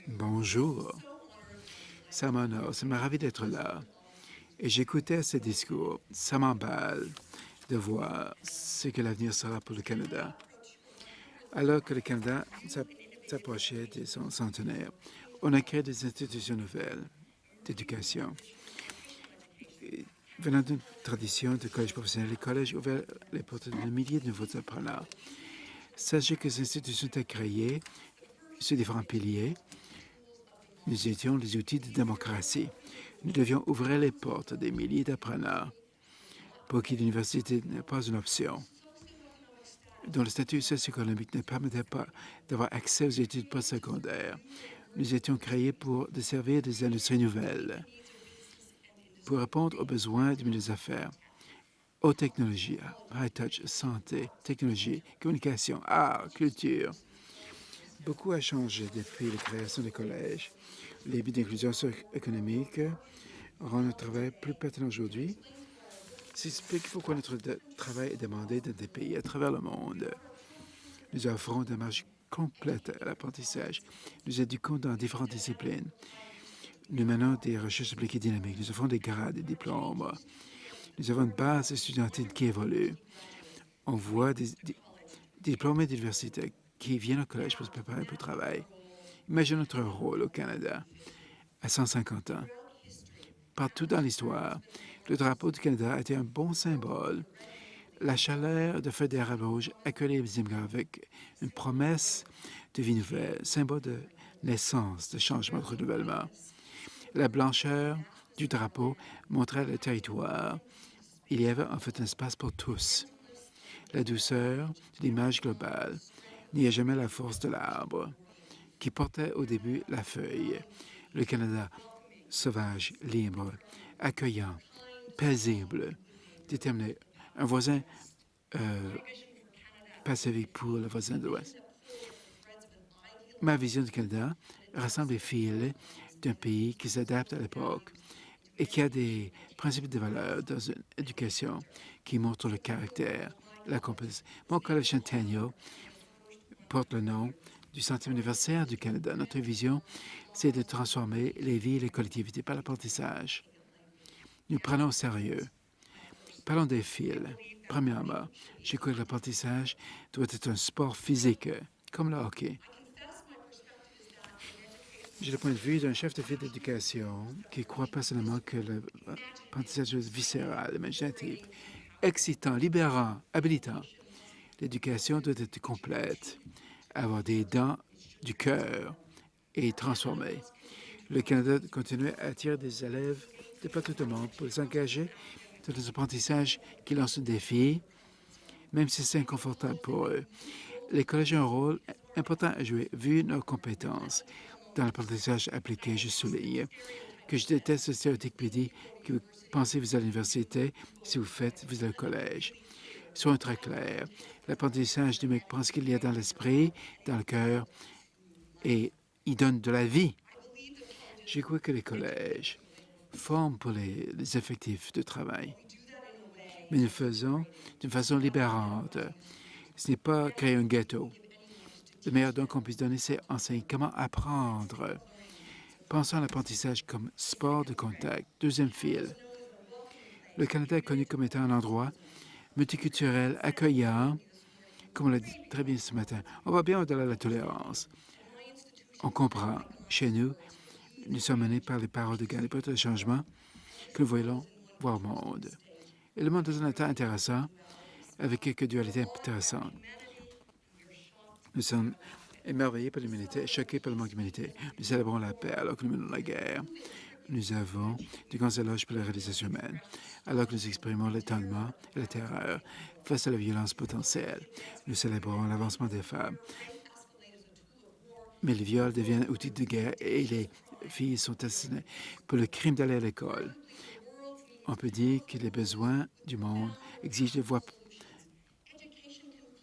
Bonjour, ça m'honore, ça m'a ravi d'être là. Et j'écoutais ce discours. Ça m'emballe de voir ce que l'avenir sera pour le Canada. Alors que le Canada s'approchait de son centenaire, on a créé des institutions nouvelles d'éducation. Venant d'une tradition de collège professionnel, les collèges ont ouvert les portes de milliers de nouveaux apprenants. Sachez que ces institutions étaient créées sur différents piliers. Nous étions les outils de démocratie. Nous devions ouvrir les portes des milliers d'apprenants pour qui l'université n'est pas une option, dont le statut socio-économique ne permettait pas d'avoir accès aux études postsecondaires. Nous étions créés pour desservir des industries nouvelles, pour répondre aux besoins du milieu des affaires, aux technologies, high-touch, santé, technologie, communication, art, culture. Beaucoup a changé depuis la création des collèges. Les buts d'inclusion socio-économique rendent notre travail plus pertinent aujourd'hui. Ça explique pourquoi notre travail est demandé dans des pays à travers le monde. Nous offrons une démarche complète à l'apprentissage. Nous éduquons dans différentes disciplines. Nous menons des recherches appliquées dynamiques. Nous offrons des grades et diplômes. Nous avons une base étudiantine qui évolue. On voit des diplômés d'université qui viennent au collège pour se préparer pour le travail. Imaginez notre rôle au Canada à 150 ans. Partout dans l'histoire, le drapeau du Canada a été un bon symbole. La chaleur de feu d'érable rouge accueille les immigrants avec une promesse de vie nouvelle, symbole de naissance, de changement, de renouvellement. La blancheur du drapeau montrait le territoire. Il y avait en fait un espace pour tous. La douceur de l'image globale n'y jamais la force de l'arbre, qui portait au début la feuille. Le Canada sauvage, libre, accueillant, paisible, déterminé. Un voisin pacifique pour le voisin de l'Ouest. Ma vision du Canada rassemble les fils d'un pays qui s'adapte à l'époque et qui a des principes de valeurs dans une éducation qui montre le caractère, la compétence. Mon collège Centennial porte le nom du centième anniversaire du Canada. Notre vision, c'est de transformer les vies et les collectivités par l'apprentissage. Nous prenons au sérieux. Parlons des fils. Premièrement, je crois que l'apprentissage doit être un sport physique, comme le hockey. J'ai le point de vue d'un chef de file d'éducation qui croit personnellement que l'apprentissage est viscéral, imaginatif, excitant, libérant, habilitant. L'éducation doit être complète, avoir des dents du cœur et transformer. Le Canada continue à attirer des élèves de partout au monde pour les engager dans des apprentissages qui lancent un défi, même si c'est inconfortable pour eux. Les collèges ont un rôle important à jouer, vu nos compétences. Dans l'apprentissage appliqué, je souligne que je déteste le stéréotype qui dit que vous pensez que vous allez à l'université, si vous faites, vous allez au collège. Soyons très clairs. L'apprentissage numérique prend ce qu'il y a dans l'esprit, dans le cœur, et il donne de la vie. Je crois que les collèges forment pour les effectifs de travail. Mais nous le faisons d'une façon libérante. Ce n'est pas créer un ghetto. Le meilleur don qu'on puisse donner, c'est enseigner comment apprendre. Pensons à l'apprentissage comme sport de contact. Deuxième fil. Le Canada est connu comme étant un endroit multiculturel, accueillant, comme on l'a dit très bien ce matin. On va bien au-delà de la tolérance. On comprend. Chez nous, nous sommes menés par les paroles de Gandhi, pour le changement que nous voyons voir au monde. Et le monde est un état intéressant, avec quelques dualités intéressantes. Nous sommes émerveillés par l'humanité, choqués par le manque d'humanité. Nous célébrons la paix alors que nous menons la guerre. Nous avons de grands éloges pour la réalisation humaine, alors que nous exprimons l'étonnement et la terreur face à la violence potentielle. Nous célébrons l'avancement des femmes. Mais le viol devient outil de guerre et les filles sont assassinées pour le crime d'aller à l'école. On peut dire que les besoins du monde exigent des voies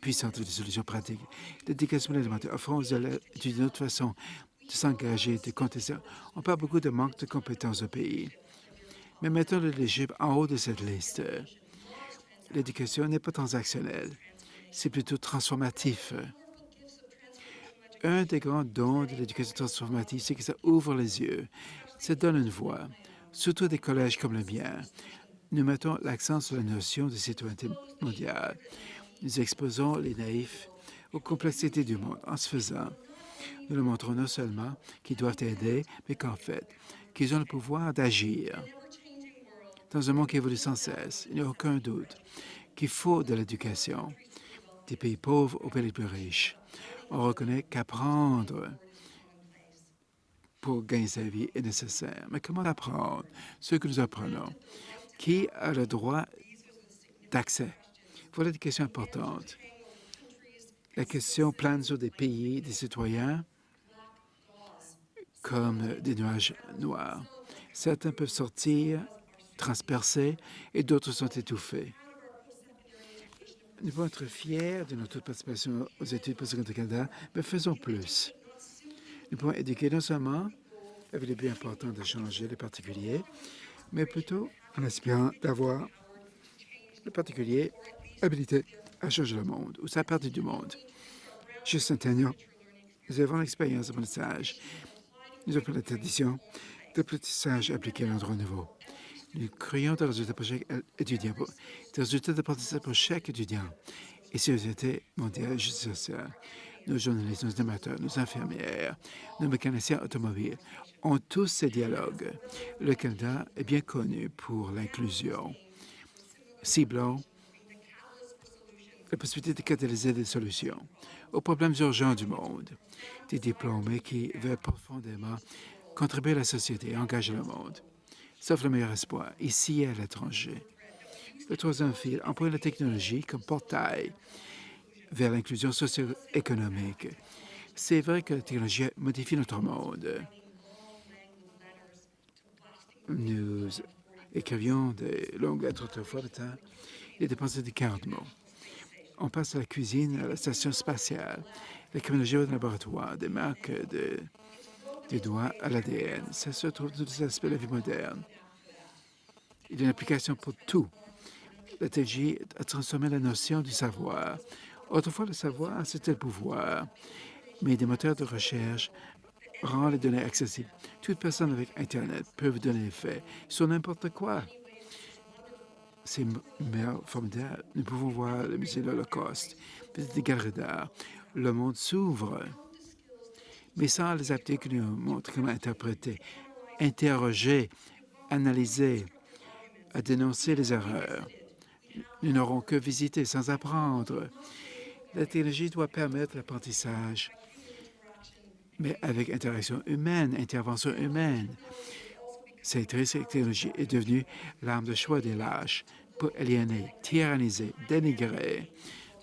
puissantes et des solutions pratiques. L'éducation élémentaire offre aux élèves d'une autre façon de s'engager, de contester. On parle beaucoup de manque de compétences au pays. Mais mettons le leadership en haut de cette liste. L'éducation n'est pas transactionnelle, c'est plutôt transformatif. Un des grands dons de l'éducation transformative, c'est que ça ouvre les yeux, ça donne une voix, surtout des collèges comme le mien. Nous mettons l'accent sur la notion de citoyenneté mondiale. Nous exposons les naïfs aux complexités du monde. En ce faisant, nous leur montrons non seulement qu'ils doivent aider, mais qu'en fait, qu'ils ont le pouvoir d'agir. Dans un monde qui évolue sans cesse, il n'y a aucun doute qu'il faut de l'éducation, des pays pauvres aux pays plus riches. On reconnaît qu'apprendre pour gagner sa vie est nécessaire. Mais comment apprendre ce que nous apprenons? Qui a le droit d'accès? Voilà des questions importantes. La question plane sur des pays, des citoyens, comme des nuages noirs. Certains peuvent sortir, transpercer, et d'autres sont étouffés. Nous pouvons être fiers de notre participation aux études postsecondaires au Canada, mais faisons plus. Nous pouvons éduquer non seulement avec le but important de changer les particuliers, mais plutôt en espérant d'avoir le particulier habilité à changer le monde ou sa partie du monde. Chez Centennial, nous avons l'expérience d'apprentissage. Nous avons la tradition d'apprentissage appliqué à un endroit nouveau. Nous créons des résultats pour chaque étudiant, des résultats d'apprentissage pour chaque étudiant. Et Société mondiale justice sociale, nos journalistes, nos animateurs, nos infirmières, nos mécaniciens automobiles ont tous ces dialogues. Le Canada est bien connu pour l'inclusion, ciblant la possibilité de catalyser des solutions aux problèmes urgents du monde. Des diplômés qui veulent profondément contribuer à la société et engager le monde. Sauf le meilleur espoir, ici et à l'étranger. Le troisième fil emploie la technologie comme portail vers l'inclusion socio-économique. C'est vrai que la technologie modifie notre monde. Nous écrivions des longues lettres autrefois de temps. Il est dépensé de 40 mots. On passe de la cuisine à la station spatiale, la criminologie au laboratoire, des marques des doigts à l'ADN. Ça se trouve dans tous les aspects de la vie moderne. Il y a une application pour tout. La technologie a transformé la notion du savoir. Autrefois, le savoir, c'était le pouvoir, mais des moteurs de recherche rendent les données accessibles. Toute personne avec Internet peut vous donner les faits sur n'importe quoi. C'est formidable. Nous pouvons voir le musée de l'Holocauste, peut-être des galeries d'art. Le monde s'ouvre, mais sans les aptitudes qui nous montrent comment interpréter, interroger, analyser, à dénoncer les erreurs. Nous n'aurons que visiter sans apprendre. La technologie doit permettre l'apprentissage, mais avec interaction humaine, intervention humaine. Cette technologie est devenue l'arme de choix des lâches pour aliéner, tyranniser, dénigrer,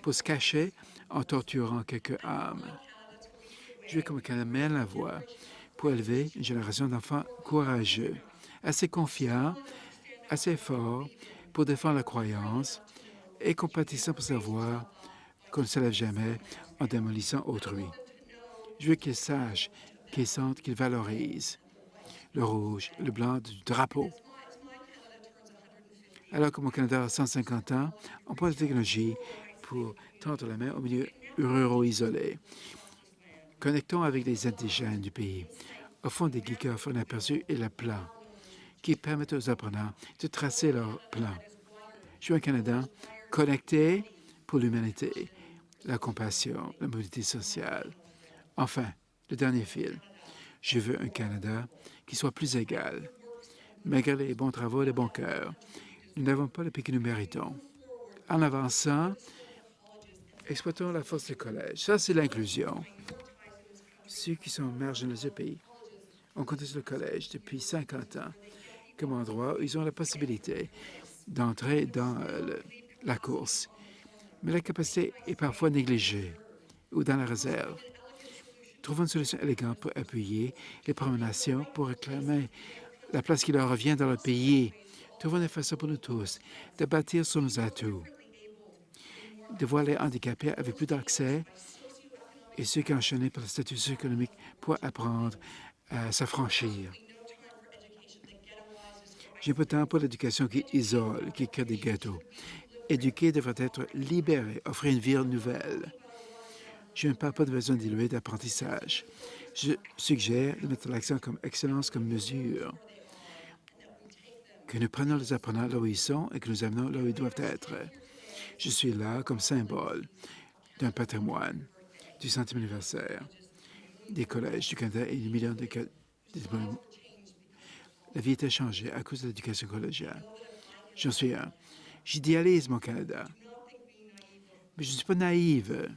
pour se cacher en torturant quelques âmes. Je veux comme Canada mène la voie pour élever une génération d'enfants courageux, assez confiants, assez forts pour défendre la croyance et compatissants pour savoir qu'on ne se lève jamais en démolissant autrui. Je veux qu'ils sachent, qu'ils sentent, qu'ils valorisent le rouge, le blanc du drapeau. Alors que mon Canada a 150 ans, on prend la technologie pour tendre la main aux milieux ruraux isolés. Connectons avec les indigènes du pays. Offrons des guides qui offrent un aperçu et le plan, qui permettent aux apprenants de tracer leur plan. Je veux un Canada connecté pour l'humanité, la compassion, la mobilité sociale. Enfin, le dernier fil. Je veux un Canada qui soit plus égal. Malgré les bons travaux et les bons cœurs, nous n'avons pas le pays que nous méritons. En avançant, exploitons la force du collège. Ça, c'est l'inclusion. Ceux qui sont marginalisés au pays ont compté sur le collège depuis 50 ans comme endroit où ils ont la possibilité d'entrer dans la course. Mais la capacité est parfois négligée ou dans la réserve. Trouvons une solution élégante pour appuyer les promotions, pour réclamer la place qui leur revient dans le pays. Trouvons une façon pour nous tous de bâtir sur nos atouts, de voir les handicapés avec plus d'accès et ceux qui ont enchaîné par le statut socio-économique pour apprendre à s'affranchir. J'ai pas de temps pour l'éducation qui isole, qui crée des ghettos. Éduquer devrait être libéré, offrir une vie nouvelle. Je ne parle pas de besoin dilué d'apprentissage. Je suggère de mettre l'accent comme excellence comme mesure, que nous prenons les apprenants là où ils sont et que nous amenons là où ils doivent être. Je suis là comme symbole d'un patrimoine, du centième anniversaire, des collèges du Canada et des millions de diplômes. La vie est changée à cause de l'éducation collégiale. J'en suis un. J'idéalise mon Canada, mais je ne suis pas naïve.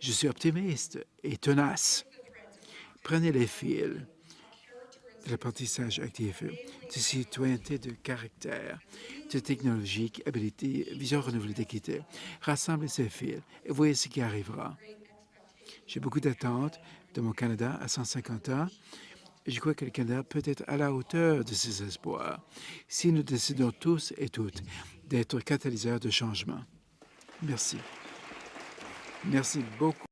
Je suis optimiste et tenace. Prenez les fils de l'apprentissage actif, de citoyenneté de caractère, de technologique, habilité, vision renouvelée d'équité. Rassemblez ces fils et voyez ce qui arrivera. J'ai beaucoup d'attentes de mon Canada à 150 ans et je crois que le Canada peut être à la hauteur de ses espoirs si nous décidons tous et toutes d'être catalyseurs de changement. Merci. Merci beaucoup.